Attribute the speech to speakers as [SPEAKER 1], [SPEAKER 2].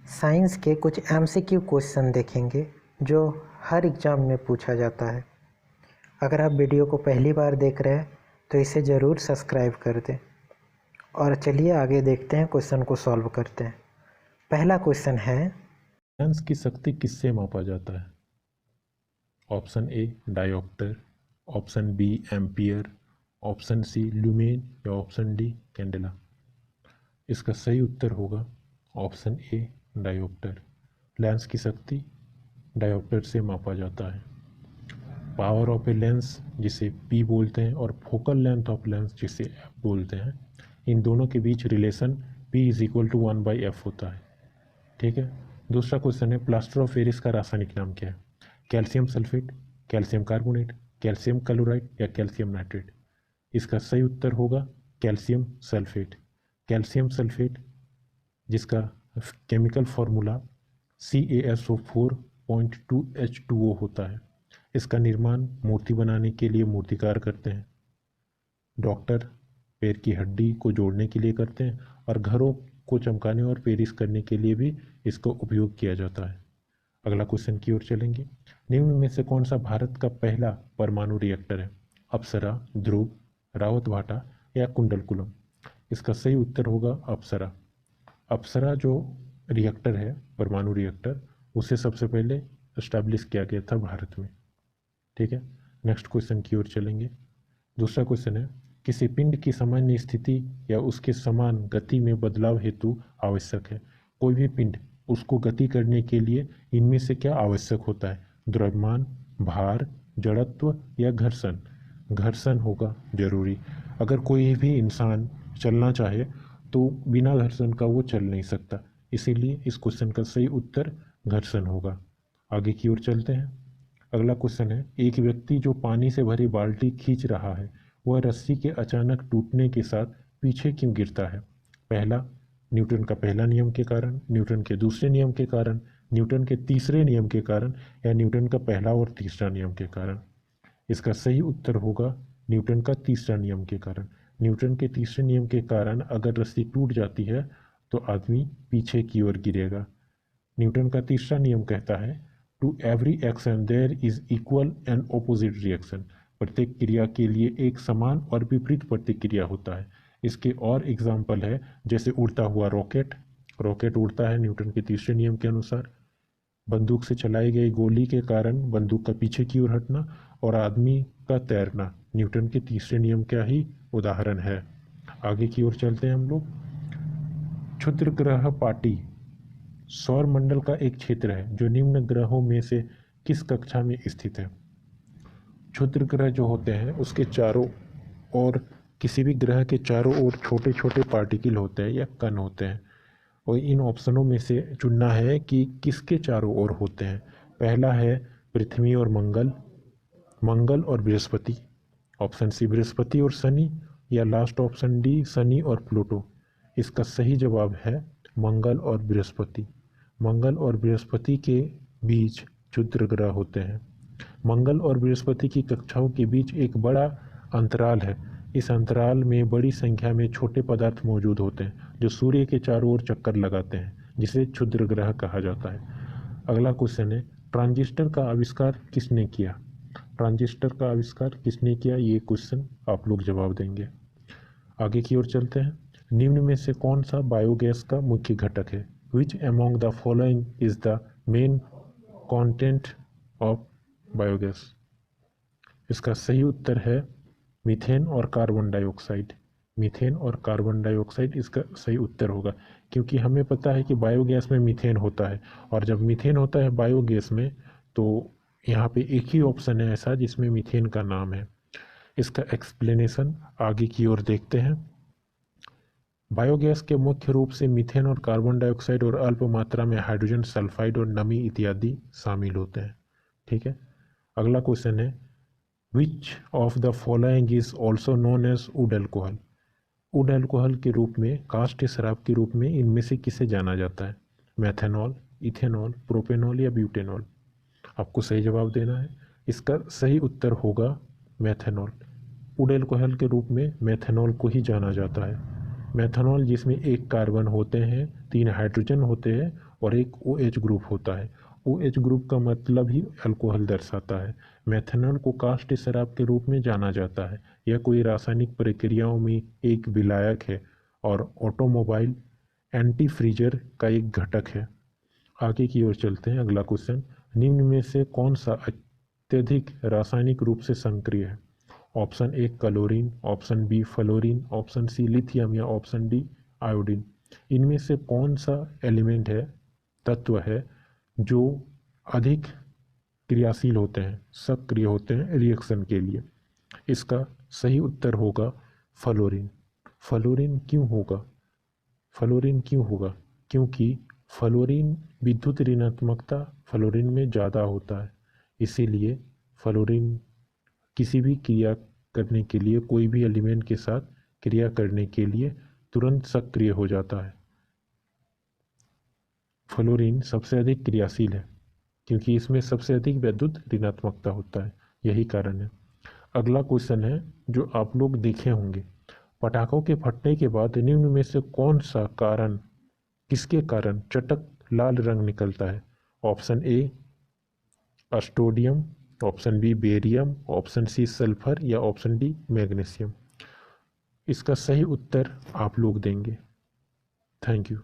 [SPEAKER 1] Science के कुछ MCQ question देखेंगे जो हर एग्ज़ाम में पूछा जाता है। अगर आप वीडियो को पहली बार देख रहे हैं तो इसे ज़रूर सब्सक्राइब कर दें। और चलिए आगे देखते हैं, क्वेश्चन को सॉल्व करते हैं। पहला क्वेश्चन है,
[SPEAKER 2] लेंस की शक्ति किससे मापा जाता है? Option A dioptre, option B ampere, option C lumen या ऑप्शन डी कैंडेला। इसका सही उत्तर होगा ऑप्शन ए डायोप्टर। लेंस की शक्ति डायोप्टर से मापा जाता है। पावर ऑफ ए लेंस जिसे पी बोलते हैं और फोकल लेंथ ऑफ लेंस जिसे एफ बोलते हैं, इन दोनों के बीच relation P is equal to 1/f होता है। ठीक है। दूसरा क्वेश्चन है, प्लास्टर ऑफ पेरिस का रासायनिक नाम क्या है? Calcium sulphate, calcium carbonate, calcium chloride या कैल्शियम नाइट्रेट। इसका सही उत्तर होगा कैल्शियम सल्फेट। कैल्शियम सल्फेट जिसका केमिकल फॉर्मूला CaSO4.2H2O होता है। इसका निर्माण मूर्ति बनाने के लिए मूर्तिकार करते हैं, डॉक्टर पैर की हड्डी को जोड़ने के लिए करते हैं और घरों को चमकाने और पेरिस करने के लिए भी इसका उपयोग किया जाता है। अगला क्वेश्चन की ओर चलेंगे। निम्न में से कौन सा भारत का पहला परमाणु रिएक्टर है? अप्सरा, ध्रुव, रावत भाटा या कुंडलकुलम। इसका सही उत्तर होगा अप्सरा। अप्सरा जो रिएक्टर है, परमाणु रिएक्टर, उसे सबसे पहले एस्टैब्लिश किया गया था भारत में। ठीक है। नेक्स्ट क्वेश्चन की ओर चलेंगे। दूसरा क्वेश्चन है, किसी पिंड की सामान्य स्थिति या उसके समान गति में बदलाव हेतु आवश्यक है। कोई भी पिंड, उसको गति करने के लिए इनमें से क्या आवश्यक होता है? द्रव्यमान, भार, जड़त्व या घर्षण। घर्षण होगा जरूरी। अगर कोई भी इंसान चलना चाहे तो बिना घर्षण का वो चल नहीं सकता, इसीलिए इस क्वेश्चन का सही उत्तर घर्षण होगा। आगे की ओर चलते हैं। अगला क्वेश्चन है, एक व्यक्ति जो पानी से भरी बाल्टी खींच रहा है वह रस्सी के अचानक टूटने के साथ पीछे क्यों गिरता है? पहला, न्यूटन का पहला नियम के कारण, न्यूटन के दूसरे नियम के कारण, न्यूटन के तीसरे नियम के कारण या न्यूटन का पहला और तीसरा नियम के कारण। इसका सही उत्तर होगा न्यूटन का तीसरा नियम के कारण। न्यूटन के तीसरे नियम के कारण अगर रस्सी टूट जाती है तो आदमी पीछे की ओर गिरेगा। न्यूटन का तीसरा नियम कहता है, to every action there is equal and opposite reaction. प्रत्येक क्रिया के लिए एक समान और विपरीत प्रतिक्रिया होता है। इसके और एग्जाम्पल है, जैसे उड़ता हुआ रॉकेट, रॉकेट उड़ता है न्यूटन के तीसरे नियम के अनुसार। बंदूक से चलाई गई गोली के कारण बंदूक का पीछे की ओर हटना और आदमी का तैरना न्यूटन के तीसरे नियम का ही उदाहरण है। आगे की ओर चलते हैं हम लोग। क्षुद्र ग्रह पाटी सौर मंडल का एक क्षेत्र है जो निम्न ग्रहों में से किस कक्षा में स्थित है? क्षुद्र ग्रह जो होते हैं उसके चारों ओर, किसी भी ग्रह के चारों ओर छोटे छोटे पार्टिकल होते हैं या कण होते हैं, और इन ऑप्शनों में से चुनना है कि किसके चारों ओर होते हैं। पहला है पृथ्वी और मंगल, मंगल और बृहस्पति, ऑप्शन सी बृहस्पति और शनि, या लास्ट ऑप्शन डी शनि और प्लूटो। इसका सही जवाब है मंगल और बृहस्पति। मंगल और बृहस्पति के बीच क्षुद्र ग्रह होते हैं। मंगल और बृहस्पति की कक्षाओं के बीच एक बड़ा अंतराल है। इस अंतराल में बड़ी संख्या में छोटे पदार्थ मौजूद होते हैं जो सूर्य के चारों ओर चक्कर लगाते हैं, जिसे क्षुद्र ग्रह कहा जाता है। अगला क्वेश्चन है, ट्रांजिस्टर का आविष्कार किसने किया? ट्रांजिस्टर का आविष्कार किसने किया, ये क्वेश्चन आप लोग जवाब देंगे। आगे की ओर चलते हैं। निम्न में से कौन सा बायोगैस का मुख्य घटक है? Which among the following is the main content of biogas. इसका सही उत्तर है मीथेन और कार्बन डाइऑक्साइड। मीथेन और कार्बन डाइऑक्साइड इसका सही उत्तर होगा, क्योंकि हमें पता है कि बायोगैस में मीथेन होता है, और जब मीथेन होता है बायोगैस में तो यहाँ पे एक ही ऑप्शन है ऐसा जिसमें मीथेन का नाम है। इसका एक्सप्लेनेशन आगे की ओर देखते हैं। बायोगैस के मुख्य रूप से मीथेन और कार्बन डाइऑक्साइड और अल्प मात्रा में हाइड्रोजन सल्फाइड और नमी इत्यादि शामिल होते हैं। ठीक है। अगला क्वेश्चन है, which of the following is also known as wood alcohol. Wood alcohol के रूप में, काष्ठ शराब के रूप में इनमें से किसे जाना जाता है? मैथेनॉल, इथेनॉल, प्रोपेनॉल या ब्यूटेनॉल। आपको सही जवाब देना है। इसका सही उत्तर होगा मैथेनॉल। वुड एल्कोहल के रूप में मैथेनॉल को ही जाना जाता है। मेथनॉल जिसमें एक कार्बन होते हैं, 3 हाइड्रोजन होते हैं और एक OH ग्रुप होता है। OH ग्रुप का मतलब ही अल्कोहल दर्शाता है। मेथनॉल को काष्ठ शराब के रूप में जाना जाता है। यह कोई रासायनिक प्रक्रियाओं में एक विलायक है और ऑटोमोबाइल एंटी फ्रीजर का एक घटक है। आगे की ओर चलते हैं। अगला क्वेश्चन, निम्न में से कौन सा अत्यधिक रासायनिक रूप से सक्रिय है? Option A chlorine, option B fluorine, option C lithium या ऑप्शन डी आयोडीन। इनमें से कौन सा एलिमेंट है, तत्व है, जो अधिक क्रियाशील होते हैं, सक्रिय होते हैं रिएक्शन के लिए? इसका सही उत्तर होगा फ्लोरीन। फ्लोरीन क्यों होगा? फ्लोरीन क्यों होगा? क्योंकि फ्लोरीन विद्युत ऋणात्मकता फ्लोरीन में ज़्यादा होता है, इसीलिए फ्लोरीन किसी भी क्रिया करने के लिए, कोई भी एलिमेंट के साथ क्रिया करने के लिए तुरंत सक्रिय हो जाता है। फ्लोरीन सबसे अधिक क्रियाशील है क्योंकि इसमें सबसे अधिक विद्युत ऋणात्मकता होता है, यही कारण है। अगला क्वेश्चन है जो आप लोग देखे होंगे, पटाखों के फटने के बाद निम्न में से कौन सा कारण, किसके कारण चटक लाल रंग निकलता है? Option A strontium, option B barium, option C sulphur या ऑप्शन डी मैग्नीशियम। इसका सही उत्तर आप लोग देंगे। Thank you.